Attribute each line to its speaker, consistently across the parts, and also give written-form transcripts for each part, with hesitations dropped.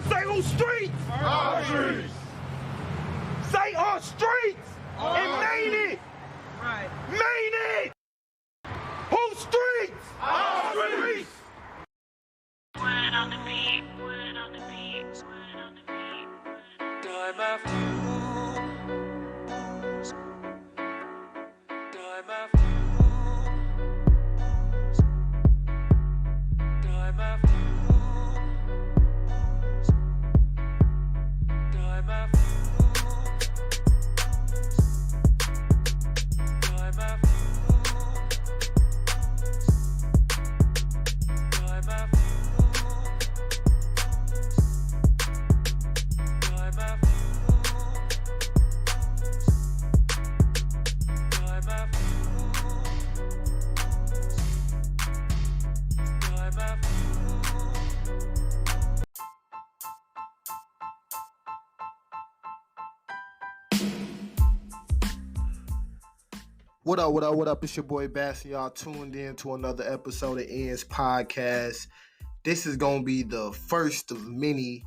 Speaker 1: Say on streets.
Speaker 2: Our streets.
Speaker 1: Say on streets. And made it.
Speaker 3: Right.
Speaker 1: Made it. Whose streets?
Speaker 2: Our streets.
Speaker 4: Word on the beat, word on the beat, word on the beat.
Speaker 5: Time after time after time after time after time after time after
Speaker 6: What up? It's your boy Bass, and y'all tuned in to another episode of Ian's Podcast. This is going to be the first of many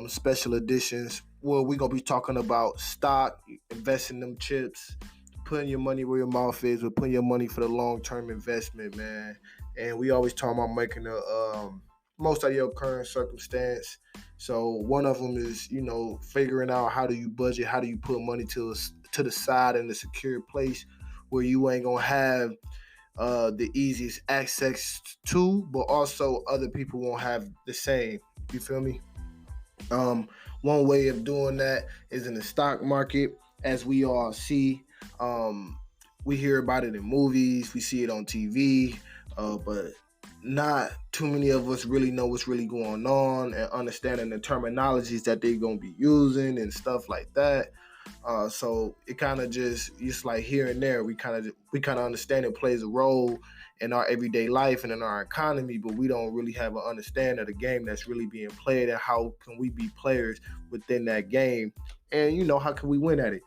Speaker 6: special editions where we're going to be talking about stock, investing them chips, putting your money where your mouth is, or putting your money for the long-term investment, man. And we always talk about making the most out of your current circumstance. So one of them is, figuring out how do you budget, how do you put money to the side in a secure place where you ain't gonna have the easiest access to, but also other people won't have the same. You feel me? One way of doing that is in the stock market, as we all see. We hear about it in movies, we see it on TV, but not too many of us really know what's really going on and understanding the terminologies that they're gonna be using and stuff like that. So it kind of just like here and there, we kind of understand it plays a role in our everyday life and in our economy, but we don't really have an understanding of the game that's really being played and how can we be players within that game, and how can we win at it.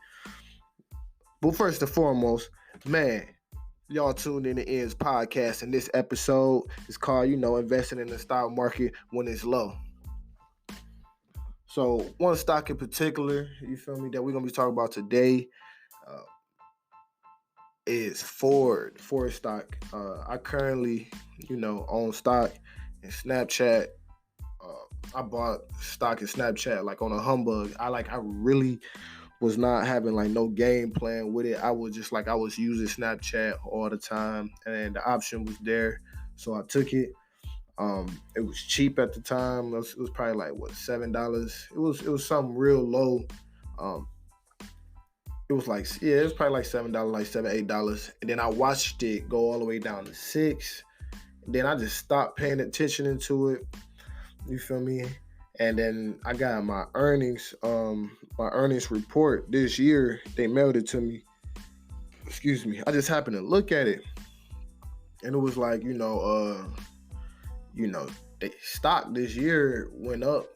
Speaker 6: But first and foremost, man, y'all tuned in to Ian's Podcast, and this episode is called, investing in the stock market when it's low. So one stock in particular, you feel me, that we're going to be talking about today is Ford stock. I currently, own stock in Snapchat. I bought stock in Snapchat like on a humbug. I really was not having like no game plan with it. I was using Snapchat all the time, and the option was there, so I took it. It was cheap at the time. It was probably like $7. It was something real low. It was probably like $7, like $7-8. And then I watched it go all the way down to $6. And then I just stopped paying attention into it. You feel me? And then I got my earnings report this year. They mailed it to me. Excuse me. I just happened to look at it, and it was like, the stock this year went up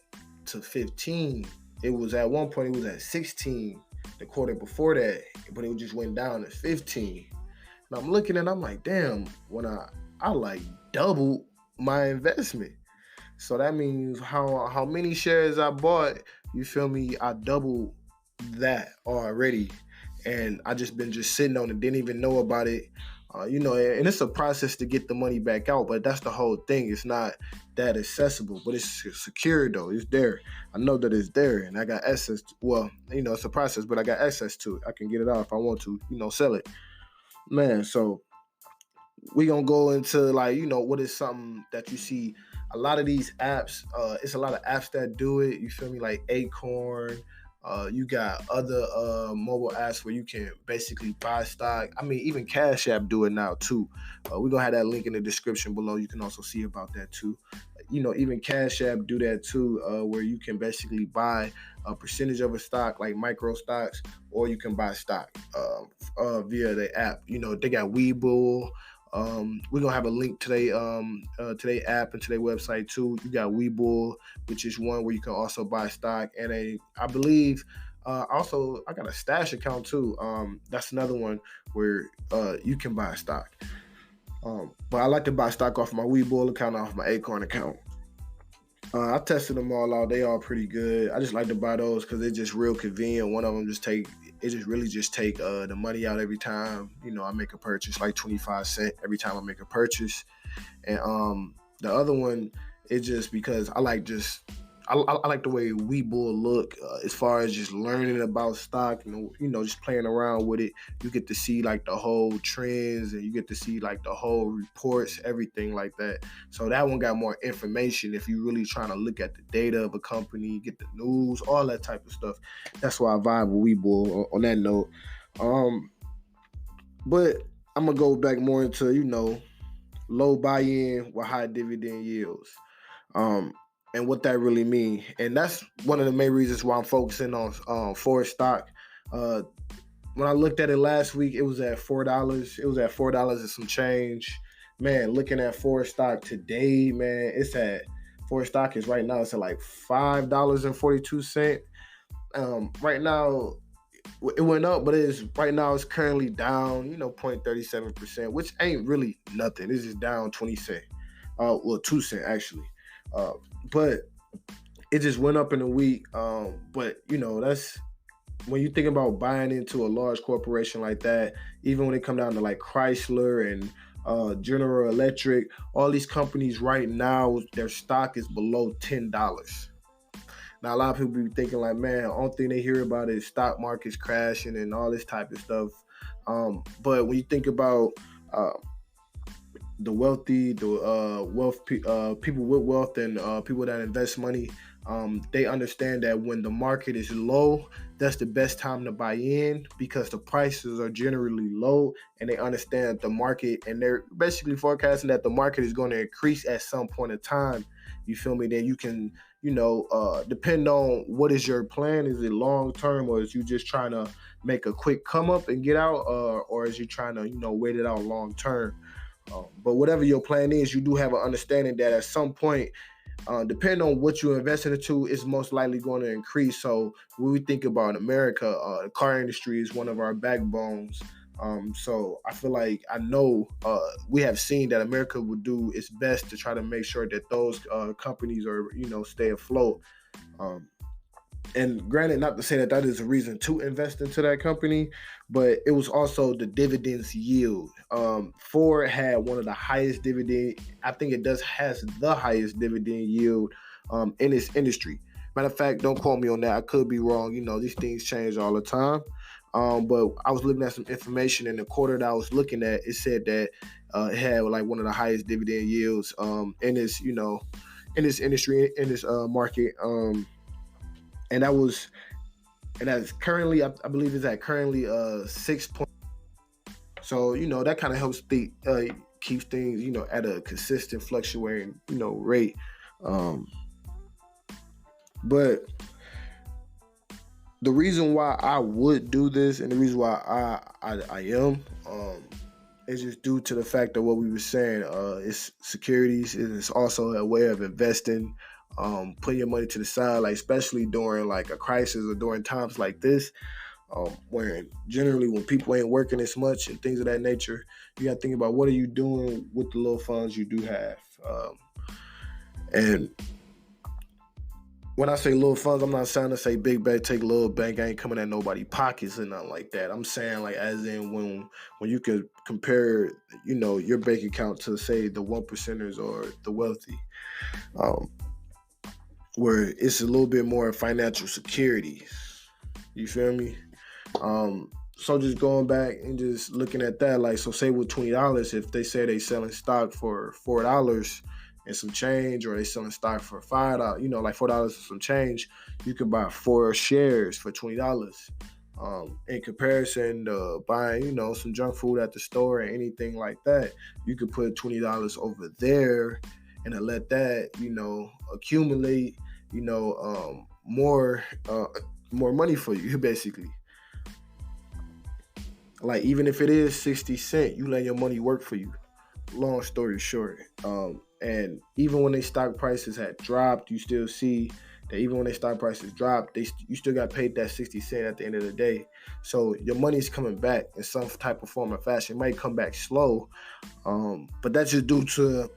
Speaker 6: to 15. It was at one point, it was at 16 the quarter before that, but it just went down to 15. And I'm looking and I'm like, damn, when I like doubled my investment. So that means how many shares I bought, you feel me? I doubled that already. And I just been sitting on it, didn't even know about it. And it's a process to get the money back out, but that's the whole thing. It's not that accessible, but it's secure though. It's there. I know that it's there, and I got access to, it's a process, but I got access to it. I can get it out if I want to, sell it. Man, so we gonna go into what is something that you see a lot of these apps. It's a lot of apps that do it. You feel me? Like Acorn. You got other mobile apps where you can basically buy stock. I mean, even Cash App do it now too. We're going to have that link in the description below. You can also see about that too. Even Cash App do that too, where you can basically buy a percentage of a stock, like micro stocks, or you can buy stock via the app. They got Webull. We're gonna have a link to their app and to their website too. You got Webull, which is one where you can also buy stock, and I believe also I got a stash account too. That's another one where you can buy stock. But I like to buy stock off my Webull account, off my Acorn account. I tested them all out. They all pretty good. I just like to buy those because they're just real convenient. One of them just take the money out every time, I make a purchase, like 25 cents every time I make a purchase. And the other one is just because I like the way Webull look as far as just learning about stock, just playing around with it. You get to see like the whole trends, and you get to see like the whole reports, everything like that. So that one got more information if you're really trying to look at the data of a company, get the news, all that type of stuff. That's why I vibe with Webull on that note. But I'm gonna go back more into, low buy-in with high dividend yields. And what that really mean. And that's one of the main reasons why I'm focusing on Ford stock. When I looked at it last week, it was at $4. It was at $4 and some change. Man, looking at Ford stock today, man, Ford stock is right now, it's at like $5.42. Right now, it went up, but right now it's currently down, 0.37%, which ain't really nothing. It's just down 20 cents. 2 cents actually. But it just went up in a week. But that's when you think about buying into a large corporation like that, even when it come down to like Chrysler and General Electric, all these companies right now, their stock is below $10. Now, a lot of people be thinking like, man, the only thing they hear about is stock markets crashing and all this type of stuff. But when you think about the wealthy, people with wealth and people that invest money, they understand that when the market is low, that's the best time to buy in because the prices are generally low, and they understand the market, and they're basically forecasting that the market is going to increase at some point in time. You feel me? Then you can, depend on what is your plan. Is it long term, or is you just trying to make a quick come up and get out, or is you trying to, wait it out long term? But whatever your plan is, you do have an understanding that at some point, depending on what you're investing into, it's most likely going to increase. So when we think about America, the car industry is one of our backbones. So I feel like we have seen that America would do its best to try to make sure that those companies are, stay afloat. And granted, not to say that is a reason to invest into that company, but it was also the dividends yield. Ford had one of the highest dividend. I think has the highest dividend yield in its industry. Matter of fact, don't quote me on that. I could be wrong. These things change all the time. But I was looking at some information in the quarter that I was looking at. It said that it had like one of the highest dividend yields in this, in this industry, in this market. And that's currently, I believe it's at currently 6 point. So, that kind of helps keep things, at a consistent fluctuating, rate. But the reason why I would do this, and the reason why I am, is just due to the fact of what we were saying. It's securities. It's also a way of investing. Putting your money to the side, like especially during like a crisis or during times like this, where generally when people ain't working as much and things of that nature, you got to think about what are you doing with the little funds you do have. And when I say little funds, I'm not saying to say big bank take little bank. I ain't coming at nobody's pockets and nothing like that. I'm saying like as in when you could compare, your bank account to say the 1%ers or the wealthy. Where it's a little bit more financial security. You feel me? So just going back and just looking at that, like, so say with $20, if they say they selling stock for $4 and some change, or they selling stock for $5, like $4 and some change, you can buy 4 shares for $20. In comparison to buying, some junk food at the store or anything like that, you could put $20 over there and then let that, accumulate, more money for you, basically. Like, even if it is 60 cents, you let your money work for you. Long story short. And even when their stock prices had dropped, you still see that even when their stock prices dropped, you still got paid that 60 cents at the end of the day. So your money's coming back in some type of form or fashion. It might come back slow, but that's just due to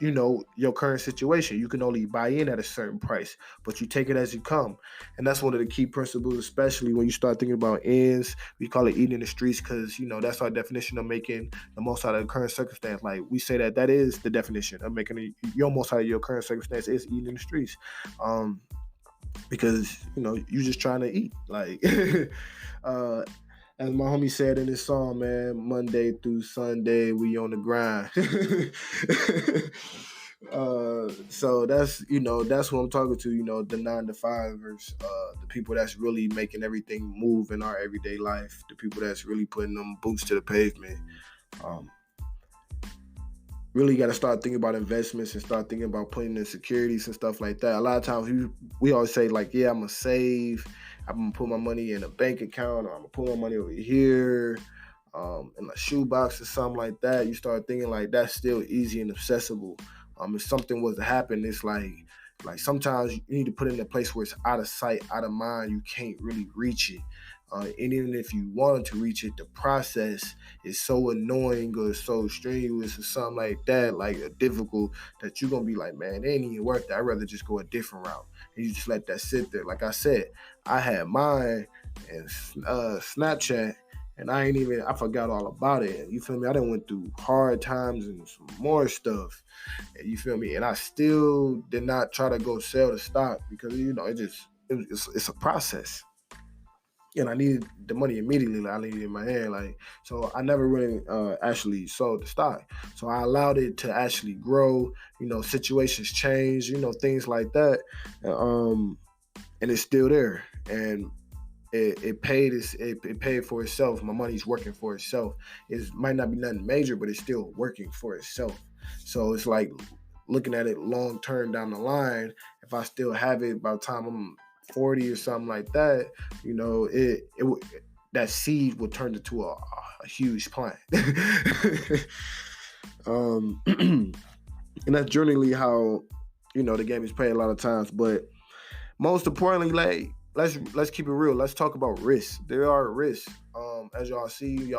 Speaker 6: your current situation. You can only buy in at a certain price, but you take it as you come. And that's one of the key principles, especially when you start thinking about ends. We call it eating in the streets because, that's our definition of making the most out of the current circumstance. Like we say that is the definition of making your most out of your current circumstance is eating in the streets. Because, you're just trying to eat. Like, as my homie said in his song, man, Monday through Sunday, we on the grind. So that's what I'm talking to, the 9-to-5ers, the people that's really making everything move in our everyday life, the people that's really putting them boots to the pavement. Really got to start thinking about investments and start thinking about putting in securities and stuff like that. A lot of times we always say like, yeah, I'm going to save. I'm going to put my money in a bank account, or I'm going to put my money over here in a shoebox or something like that. You start thinking like that's still easy and accessible. If something was to happen, it's like sometimes you need to put it in a place where it's out of sight, out of mind. You can't really reach it. And even if you wanted to reach it, the process is so annoying or so strenuous or something like that, like difficult, that you're going to be like, man, it ain't even worth it. I'd rather just go a different route. And you just let that sit there. Like I said, I had mine and Snapchat, and I forgot all about it. You feel me? I done went through hard times and some more stuff. And you feel me? And I still did not try to go sell the stock because, it's a process. And I needed the money immediately. Like I needed it in my hand. So I never really actually sold the stock. So I allowed it to actually grow. Situations change. Things like that. And it's still there. And it paid for itself. My money's working for itself. It might not be nothing major, but it's still working for itself. So it's like looking at it long term down the line. If I still have it by the time I'm 40 or something like that, that seed will turn into a huge plant. And that's generally how the game is played a lot of times. But most importantly, let's keep it real. Let's talk about risks. There are risks. As y'all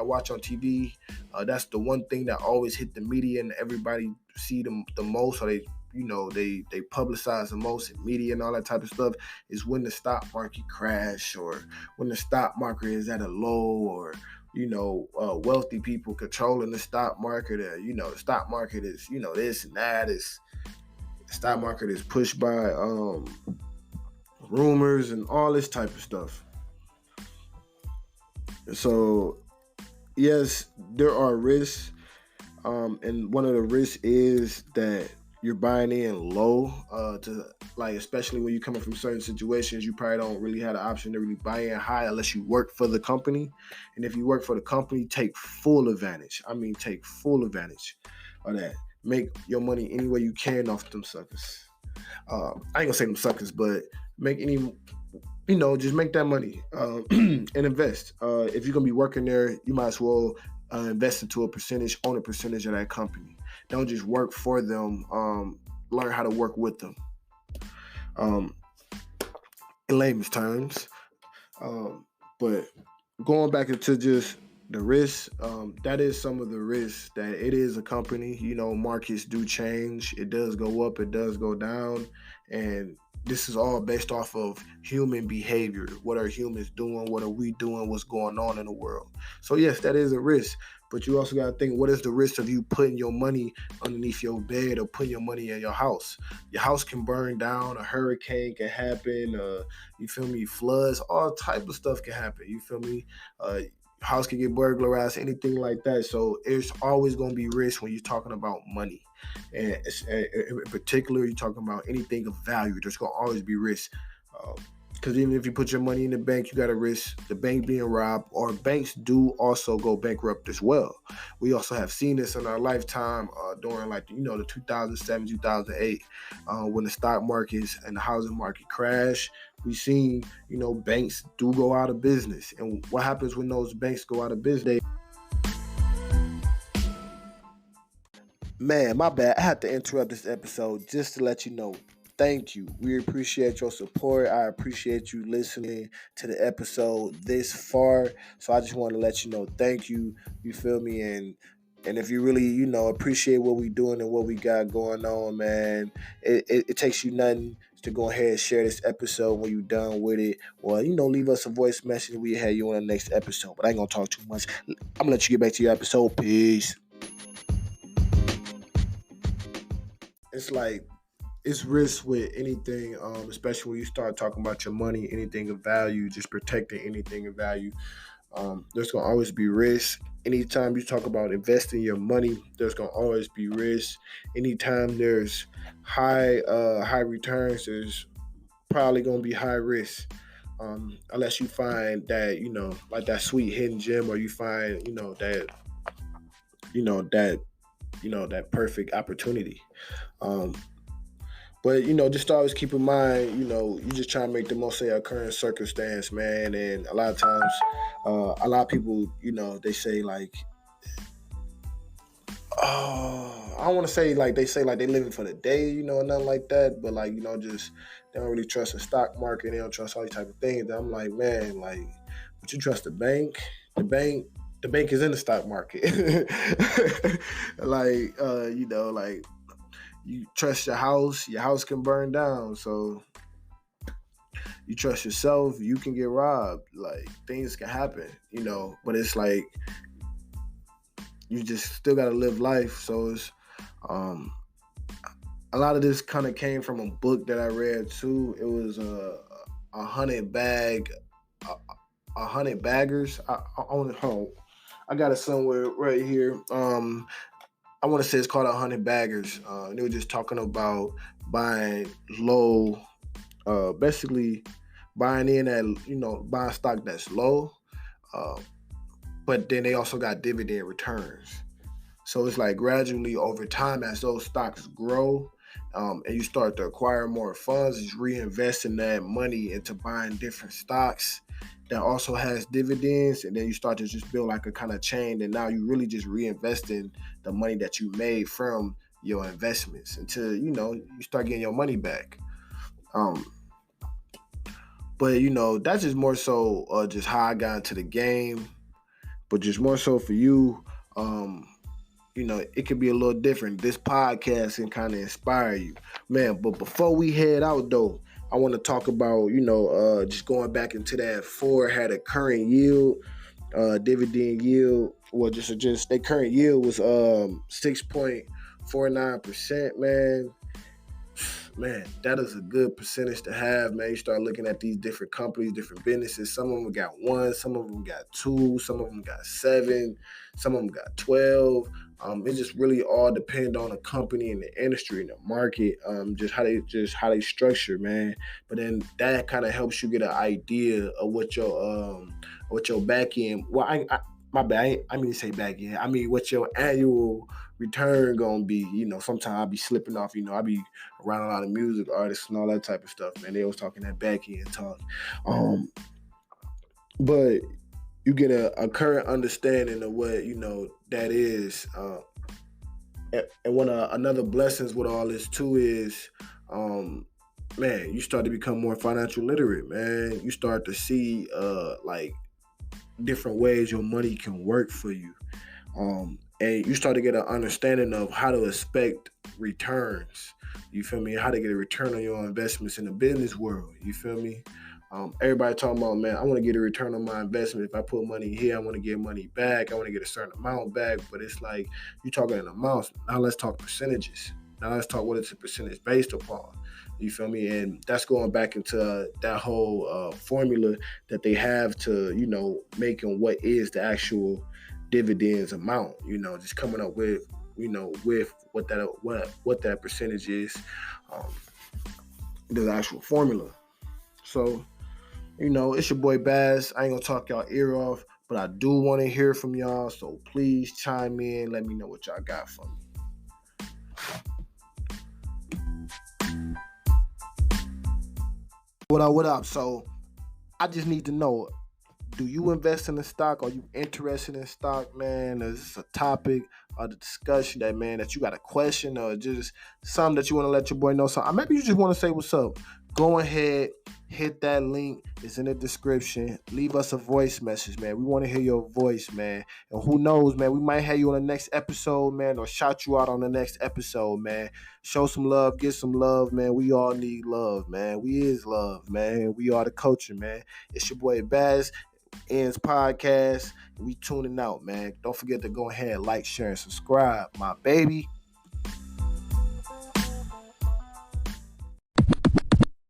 Speaker 6: watch on TV. That's the one thing that always hit the media and everybody see them the most, or they publicize the most in media and all that type of stuff, is when the stock market crash, or when the stock market is at a low, or wealthy people controlling the stock market. The stock market is this and that. The stock market is pushed by rumors and all this type of stuff. So yes, there are risks, and one of the risks is that you're buying in low, especially when you're coming from certain situations, you probably don't really have the option to really buy in high unless you work for the company. And if you work for the company, take full advantage. Take full advantage of that. Make your money any way you can off them suckers. I ain't gonna say them suckers, but make just make that money and invest. If you're gonna be working there, you might as well invest into own a percentage of that company. Don't just work for them. Learn how to work with them. In layman's terms. But going back into just the risks, that is some of the risks that it is a company. Markets do change. It does go up. It does go down. And this is all based off of human behavior. What are humans doing? What are we doing? What's going on in the world? So yes, that is a risk. But you also got to think, what is the risk of you putting your money underneath your bed or putting your money in your house? Your house can burn down. A hurricane can happen. You feel me? Floods. All type of stuff can happen. You feel me? House can get burglarized, anything like that. So there's always going to be risk when you're talking about money. And in particular, you're talking about anything of value. There's going to always be risk. Because even if you put your money in the bank, you got to risk the bank being robbed, or banks do also go bankrupt as well. We also have seen this in our lifetime during the 2007, 2008, when the stock markets and the housing market crashed. We've seen, banks do go out of business. And what happens when those banks go out of business? Man, my bad. I had to interrupt this episode just to let you know. Thank you. We appreciate your support. I appreciate you listening to the episode this far. So I just want to let you know, thank you. You feel me? And And if you really, appreciate what we doing and what we got going on, man, it takes you nothing to go ahead and share this episode when you're done with it. Or, leave us a voice message. We have you on the next episode. But I ain't going to talk too much. I'm going to let you get back to your episode. Peace. It's like, it's risk with anything, especially when you start talking about your money, anything of value, just protecting anything of value. There's going to always be risk. Anytime you talk about investing your money, there's going to always be risk. Anytime there's high returns, there's probably going to be high risk. Unless you find that, like that sweet hidden gem, or you find, that perfect opportunity. But, just always keep in mind, you just try to make the most of your current circumstance, man. And a lot of times, a lot of people, they say like, I don't want to say like they say like they living for the day, nothing like that. But like, just they don't really trust the stock market. They don't trust all these type of things. And I'm like, man, like, but you trust the bank? The bank is in the stock market. Like, like, you trust your house can burn down. So you trust yourself, you can get robbed. Like, things can happen, but it's like, you just still got to live life. So it's, a lot of this kind of came from a book that I read too. It was a 100 baggers. I got it somewhere right here. I want to say it's called 100 baggers. And they were just talking about buying low, basically buying in at, buying stock that's low. But then they also got dividend returns. So it's like gradually over time, as those stocks grow, and you start to acquire more funds, you reinvesting that money into buying different stocks that also has dividends, and then you start to just build like a kind of chain, and now you really just reinvesting the money that you made from your investments until, you start getting your money back. But, that's just more so just how I got into the game. But just more so for you, it could be a little different. This podcast can kind of inspire you, man. But before we head out, though, I want to talk about, just going back into that Ford had a current yield, dividend yield. Well, just their current yield was 6.49%, man. Man, that is a good percentage to have, man. You start looking at these different companies, different businesses. Some of them got 1, some of them got 2, some of them got 7, some of them got 12. It just really all depend on the company and the industry and the market, just how they structure, man. But then that kind of helps you get an idea of what your back end. Well, my bad. I mean to say back end. I mean what your annual return gonna be. Sometimes I'll be slipping off. I be around a lot of music artists and all that type of stuff, man. They was talking that back end talk. But you get a current understanding of what that is. And one another blessings with all this too is, man, you start to become more financial literate, man. You start to see like different ways your money can work for you. And you start to get an understanding of how to expect returns. You feel me? How to get a return on your investments in the business world. You feel me? Everybody talking about, man, I want to get a return on my investment. If I put money here, I want to get money back. I want to get a certain amount back. But it's like, you're talking in amounts. Now let's talk percentages. Now let's talk what it's a percentage based upon. You feel me? And that's going back into that whole formula that they have to, making what is the actual dividends amount. Just coming up with, with what that percentage is, the actual formula. So, it's your boy Baz. I ain't gonna talk y'all ear off, but I do want to hear from y'all. So please chime in. Let me know what y'all got for me. What up? So I just need to know, do you invest in the stock? Are you interested in stock, man? Is this a topic of the discussion that you got a question, or just something that you want to let your boy know? So maybe you just want to say what's up. Go ahead, hit that link. It's in the description. Leave us a voice message, man. We want to hear your voice, man. And who knows, man, we might have you on the next episode, man, or shout you out on the next episode, man. Show some love, get some love, man. We all need love, man. We is love, man. We are the culture, man. It's your boy Baz, Ends Podcast. We tuning out, man. Don't forget to go ahead, like, share, and subscribe, my baby.